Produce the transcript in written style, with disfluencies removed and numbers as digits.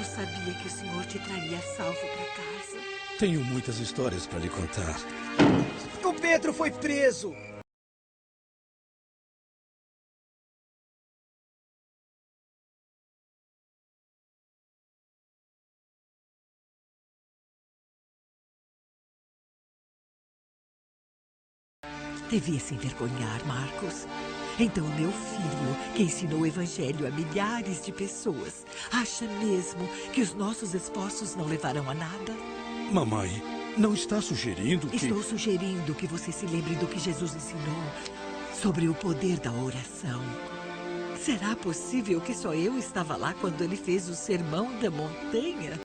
Eu sabia que o senhor te traria salvo para casa. Tenho muitas histórias para lhe contar. O Pedro foi preso! Devia se envergonhar, Marcos. Então meu filho, que ensinou o evangelho a milhares de pessoas, acha mesmo que os nossos esforços não levarão a nada? Mamãe, não está sugerindo que... Estou sugerindo que você se lembre do que Jesus ensinou sobre o poder da oração. Será possível que só eu estava lá quando ele fez o Sermão da Montanha?